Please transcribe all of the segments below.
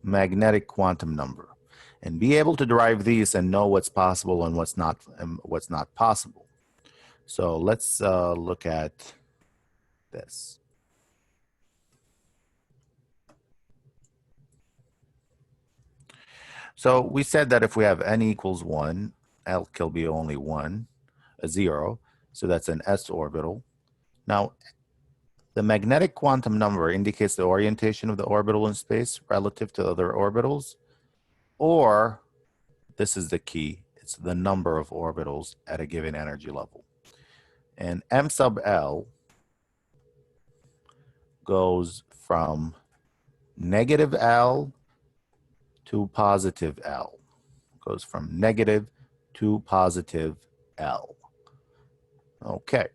magnetic quantum number, and be able to derive these and know what's possible and what's not possible. So let's look at this. So we said that if we have n equals 1, L can be only 1, a 0. So that's an s orbital. Now, the magnetic quantum number indicates the orientation of the orbital in space relative to other orbitals, or, this is the key, it's the number of orbitals at a given energy level. And m sub L goes from negative L to positive L. Goes from negative to positive L. Okay,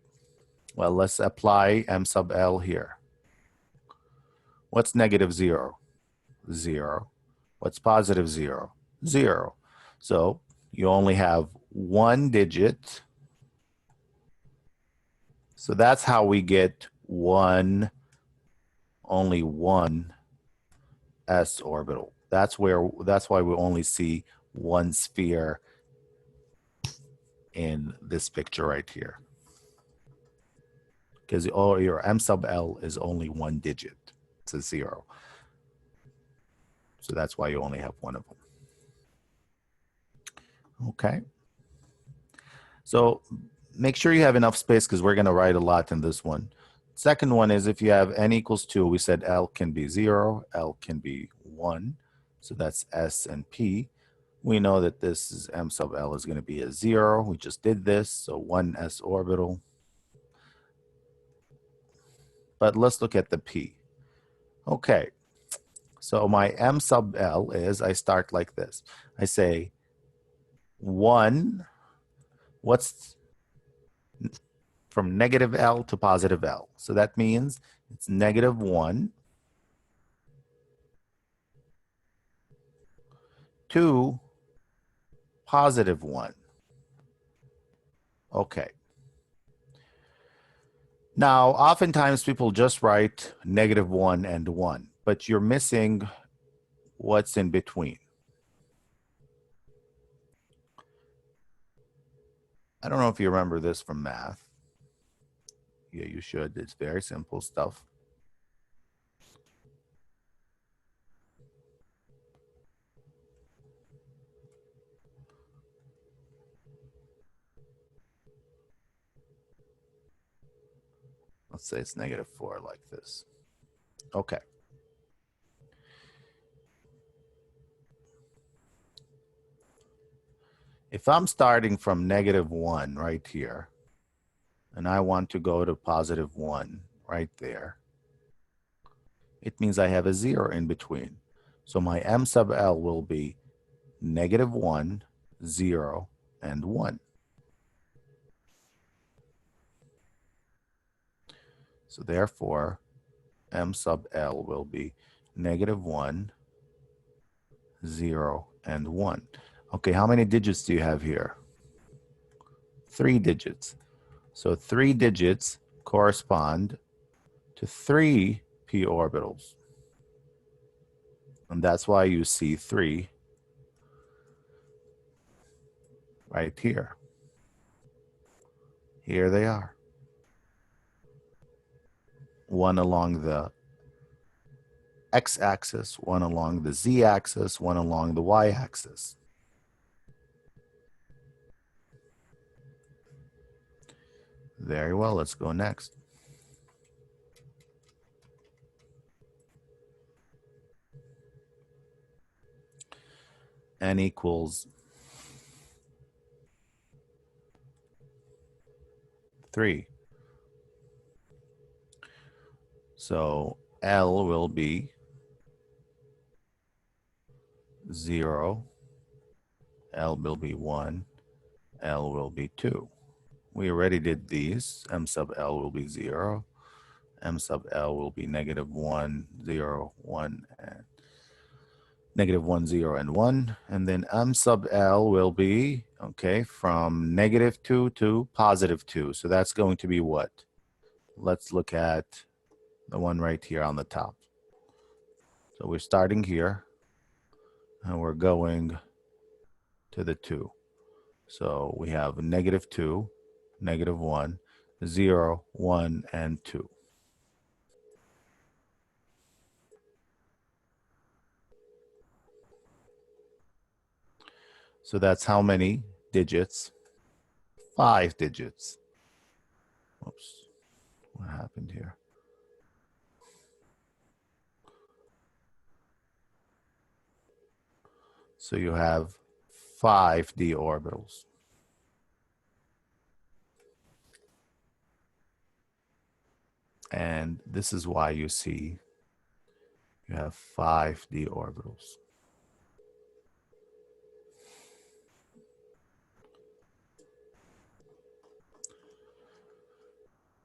well, let's apply m sub L here. What's negative 0? 0. What's positive 0? 0. So you only have one digit. So that's how we get only one s orbital. That's why we only see one sphere in this picture right here. Because your m sub L is only one digit. It's a 0. So that's why you only have one of them. Okay. So make sure you have enough space because we're going to write a lot in this one. Second one is if you have n equals 2, we said L can be 0, L can be 1. So that's S and P. We know that this is m sub L is going to be a 0. We just did this, so 1s orbital. But let's look at the P. Okay, so my m sub L is, I start like this. I say 1, what's from negative L to positive L? So that means it's negative 1 to positive 1. Okay. Now, oftentimes people just write negative 1 and 1, but you're missing what's in between. I don't know if you remember this from math. Yeah, you should. It's very simple stuff. Let's say it's negative 4 like this. Okay. If I'm starting from negative 1 right here, and I want to go to positive 1 right there, it means I have a 0 in between. So my m sub L will be negative 1, 0, and 1. So therefore, m sub L will be negative 1, 0, and 1. Okay, how many digits do you have here? 3 digits. So 3 digits correspond to 3 p orbitals. And that's why you see 3 right here. Here they are. One along the x-axis, one along the z-axis, one along the y-axis. Very well, let's go next. N equals 3. So L will be 0, L will be 1, L will be 2. We already did these. M sub L will be 0. M sub L will be negative 1, 0, 1, and negative 1, 0, and 1. And then M sub L will be, okay, from negative 2 to positive 2. So that's going to be what? Let's look at the one right here on the top. So we're starting here. and we're going to the 2. So we have -2, -1, 0, 1, and 2. So that's how many digits? 5 digits. Oops, what happened here? So you have 5 d orbitals. And this is why you see you have 5 d orbitals.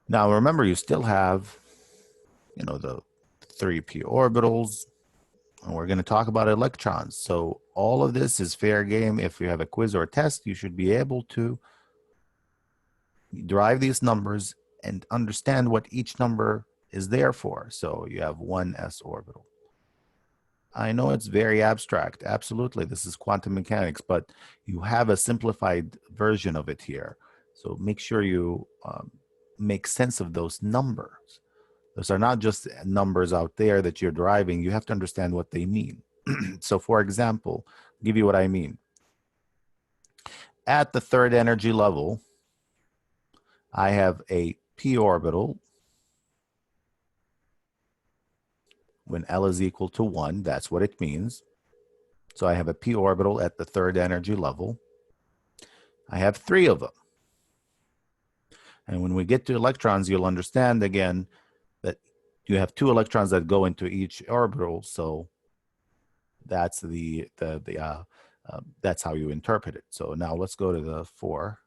Now remember, you still have, the 3p orbitals, and we're going to talk about electrons. So all of this is fair game. If you have a quiz or a test, you should be able to derive these numbers and understand what each number is there for. So you have 1s orbital. I know it's very abstract. Absolutely, this is quantum mechanics, but you have a simplified version of it here. So make sure you make sense of those numbers. Those are not just numbers out there that you're deriving. You have to understand what they mean. So for example, I'll give you what I mean. At the 3rd energy level, I have a p orbital when L is equal to 1. That's what it means. So I have a p orbital at the 3rd energy level. I have 3 of them. And when we get to electrons, you'll understand again that you have 2 electrons that go into each orbital. So that's that's how you interpret it. So now let's go to the 4.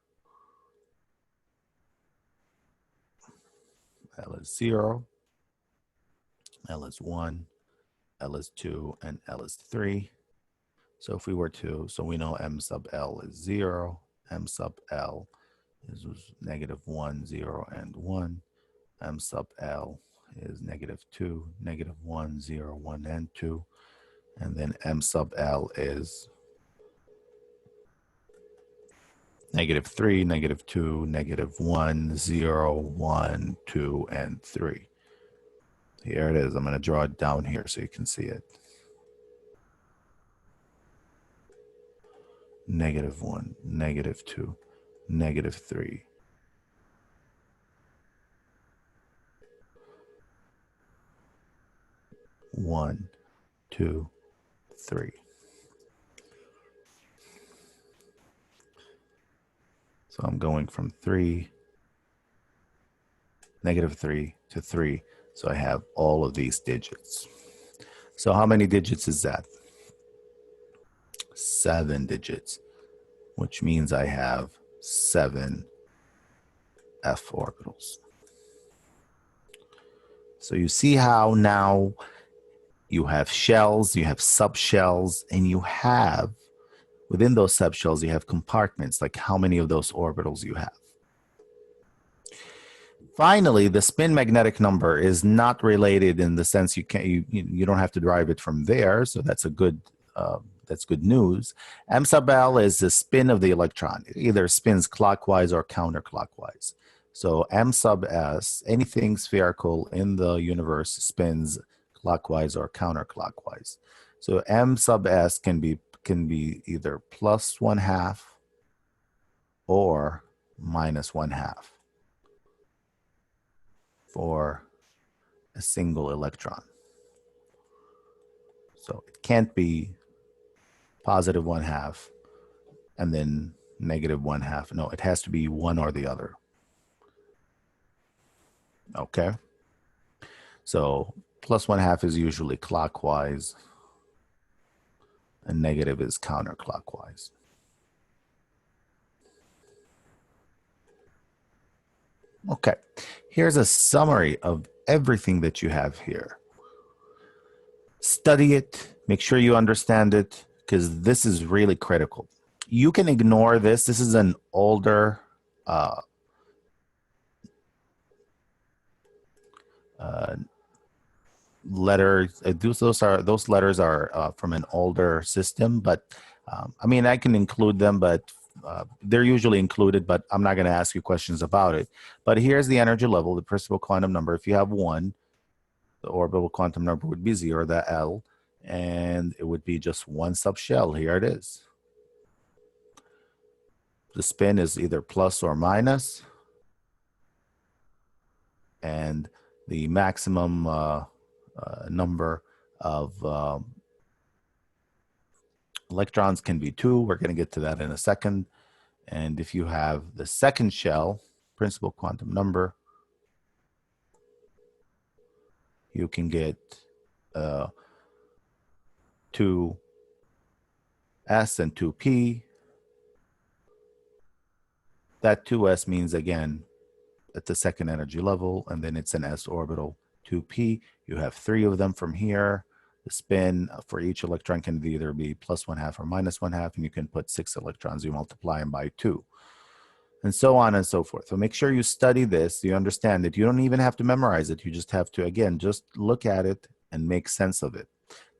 L is 0, L is 1, L is 2, and L is 3. So if we were to, so we know M sub L is 0, M sub L is -1, 0, and 1. M sub L is -2, -1, 0, 1, and 2. And then M sub L is -3, -2, -1, 0, 1, 2, and 3. Here it is. I'm going to draw it down here so you can see it. -1, -2, -3. 1, 2, 3. So I'm going from -3 to 3. So I have all of these digits. So how many digits is that? 7 digits, which means I have 7 f orbitals. So you see how now you have shells, you have subshells, and you have, within those subshells, you have compartments, like how many of those orbitals you have. Finally, the spin magnetic number is not related in the sense you don't have to derive it from there. So that's good news. M sub L is the spin of the electron. It either spins clockwise or counterclockwise. So M sub S, anything spherical in the universe spins clockwise or counterclockwise. So M sub S can be either +1/2 or -1/2 for a single electron. So it can't be +1/2 and then -1/2. No, it has to be one or the other. Okay. So +1/2 is usually clockwise and negative is counterclockwise. Okay, here's a summary of everything that you have here. Study it, make sure you understand it, because this is really critical. You can ignore this. This is an older letters. Those letters are from an older system, but I mean I can include them, but they're usually included. But I'm not going to ask you questions about it. But here's the energy level, the principal quantum number. If you have 1, the orbital quantum number would be 0, the L, and it would be just 1 subshell. Here it is. The spin is either plus or minus, and the maximum number of electrons can be 2. We're going to get to that in a second. And if you have the second shell, principal quantum number, you can get 2s and 2p. That 2s means, again, at the second energy level, and then it's an s orbital. 2p, you have 3 of them from here. The spin for each electron can either be plus 1/2 or minus 1/2, and you can put 6 electrons. You multiply them by 2, and so on and so forth. So make sure you study this. You understand that you don't even have to memorize it. You just have to, again, just look at it and make sense of it.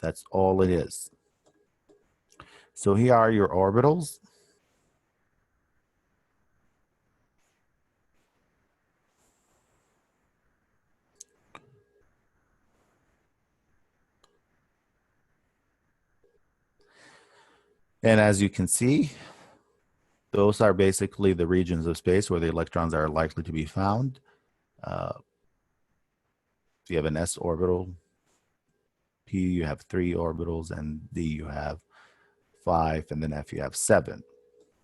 That's all it is. So here are your orbitals. And as you can see, those are basically the regions of space where the electrons are likely to be found. If you have an s orbital, p you have 3 orbitals, and d you have 5, and then f you have 7.